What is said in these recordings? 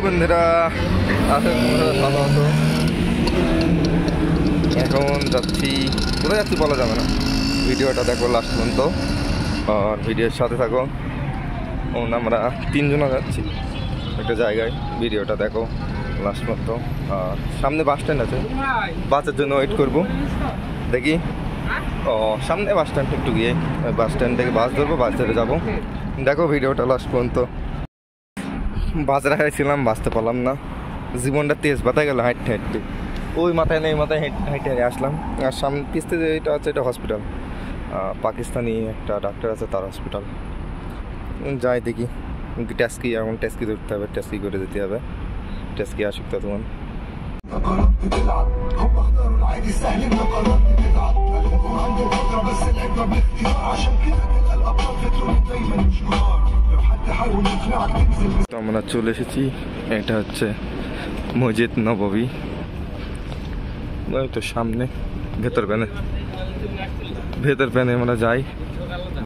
বন্ধুরা, আশা করি ভালো আছো। এখন যাচ্ছি, কোথায় যাচ্ছি বলা যাবে না, ভিডিওটা দেখো লাস্ট পর্যন্ত আর ভিডিওর সাথে থাকো। আমরা 3 জন যাচ্ছি একটা জায়গায়, ভিডিওটা দেখো লাস্ট পর্যন্ত। আর সামনে বাস স্ট্যান্ড আছে, বাসের জন্য ওয়েট করবো, দেখি। ও সামনে বাস স্ট্যান্ড, একটু গিয়ে বাস স্ট্যান্ড থেকে বাস ধরবো, বাস ধরে যাবো। দেখো ভিডিওটা লাস্ট পর্যন্ত। বাসে রাখাইছিলাম, বাঁচতে পারলাম না, জীবনটা তেজ বাতায় গেল হাঁটতে হাঁটতে। ওই মাথায় নেই মাথায় হাঁটে হাঁটে আসলাম। আর সামনে পিছতে যে এটা আছে, এটা হসপিটাল, পাকিস্তানি একটা ডাক্তার আছে, তার হসপিটাল। যাই দেখি, ট্যাস্কি এখন ট্যাস্কি ধরতে হবে, ট্যাস্কি করে যেতে হবে। ট্যাস্কি আসুক তো তোমার। তো আমরা চলে এসেছি, এটা হচ্ছে মসজিদ নববী, ওই তো সামনে ভেতর প্যানে আমরা যাই।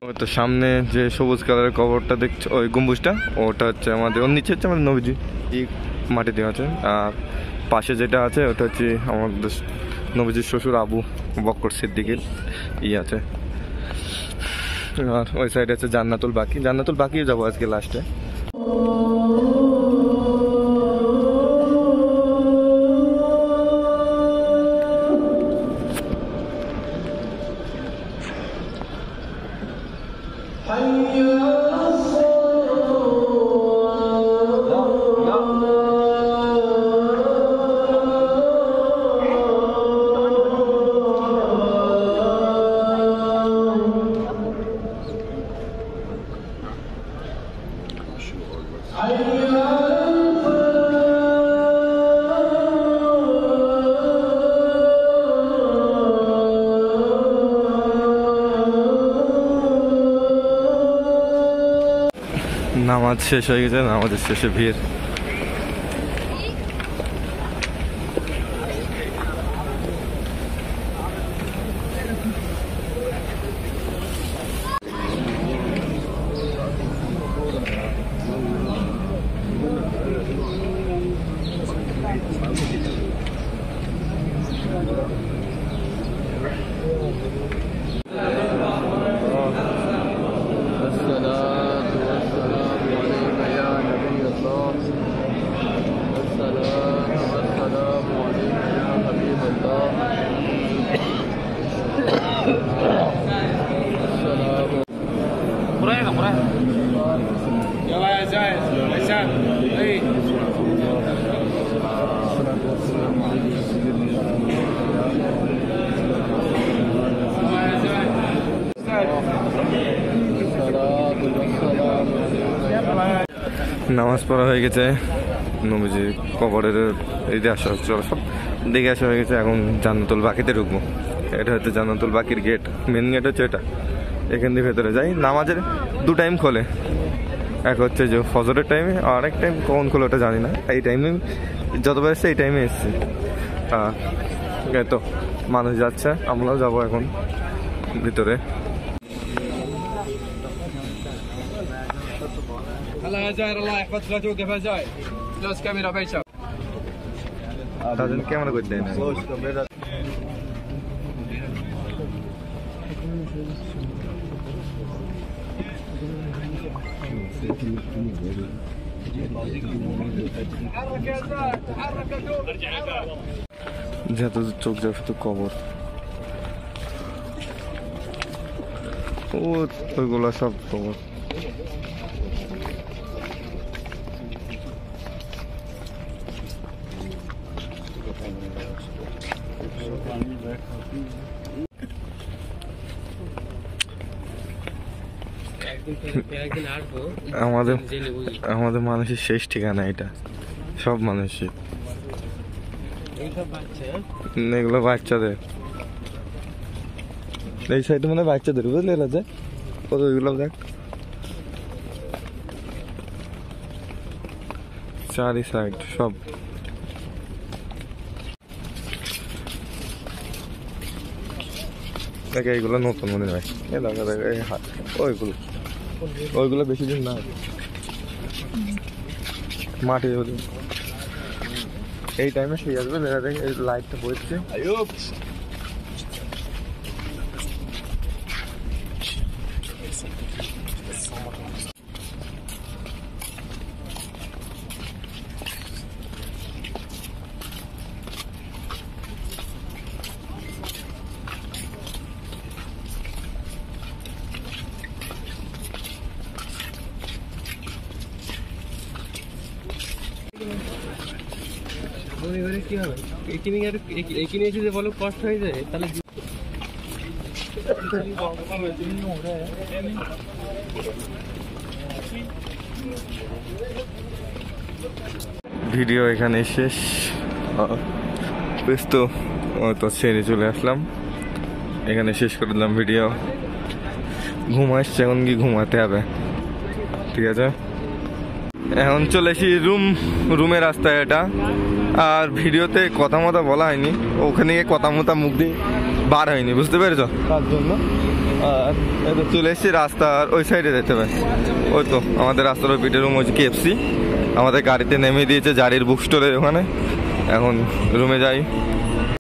ওই তো সামনে যে সবুজ কালারের কবরটা দেখছো, ওই গম্বুজটা, ওটা হচ্ছে আমাদের, ওর নিচে হচ্ছে আমাদের নবীজি, এই মাটি দেওয়া আছে। আর পাশে যেটা আছে ওটা হচ্ছে আমাদের নবীজির শ্বশুর আবু বকর সিদ্দিকের আছে। আর ওই সাইডে আছে জান্নাতুল বাকি যাবো আজকে লাস্টে। নামাজ শেষ হয়ে গেছে, নামাজের শেষে ভিড়। নামাজ পড়া হয়ে গেছে, নবীজি কবরের এই যে আসা হচ্ছে, সব দেখে আসা হয়ে গেছে। এখন জান্নাতুল বাকিতে ঢুকবো। এটা হচ্ছে জান্নাতুল বাকির গেট, মেন গেট হচ্ছে এটা। এখান দিয়ে ভেতরে যাই। নামাজের 2 টাইম খোলে, এক হচ্ছে যে ফজরের টাইমে, আর এক টাইম কখন খোলে ওটা জানি না। এই টাইমে যতবার এসছে এই টাইমে এসছে। তো মানুষ যাচ্ছে, আমরাও যাবো এখন ভিতরে। ক্যামেরা করতে না যেহেতু চোখ যাবে শুধু কবর, ওইগুলা সব কবর। আমাদের মানুষের শেষ ঠিকানা এটা, সব মানুষের। এগুলো বাচ্চাদের, এই সাইডে মানে বাচ্চাদের, বুঝলি রাজা, কত ওইগুলো দেখ, চারি সাইড সব। দেখে এইগুলো নতুন মনে হয়, ওইগুলো বেশি দিন না, মাটি এই টাইমে সেই আসবে, দেখা দেখে এই লাইটটা বইছে। কি হবে এখানে এসে যে বলো কষ্ট হয়ে যায় তাহলে ভিডিও এখানে শেষ। বেশ তো ছেড়ে চলে আসলাম, এখানে শেষ করে দিলাম ভিডিও। ঘুম আসছে, এখন কি ঘুমাতে হবে, ঠিক আছে। এখন চলে এসি রুমের রাস্তায় এটা। আর ভিডিওতে কথা মতো বলা হয়নি, ওখানে গিয়ে কথা মতো মুখ দিয়ে বার হয়নি, বুঝতে পেরেছ, তার জন্য। আর এটা চলে এসেছি রাস্তার ওই সাইডে যেতে হবে। ওই তো আমাদের রাস্তার ওই পিঠের রুম হচ্ছে KFC। আমাদের গাড়িতে নেমে দিয়েছে জারির বুক স্টোরের ওখানে। এখন রুমে যাই,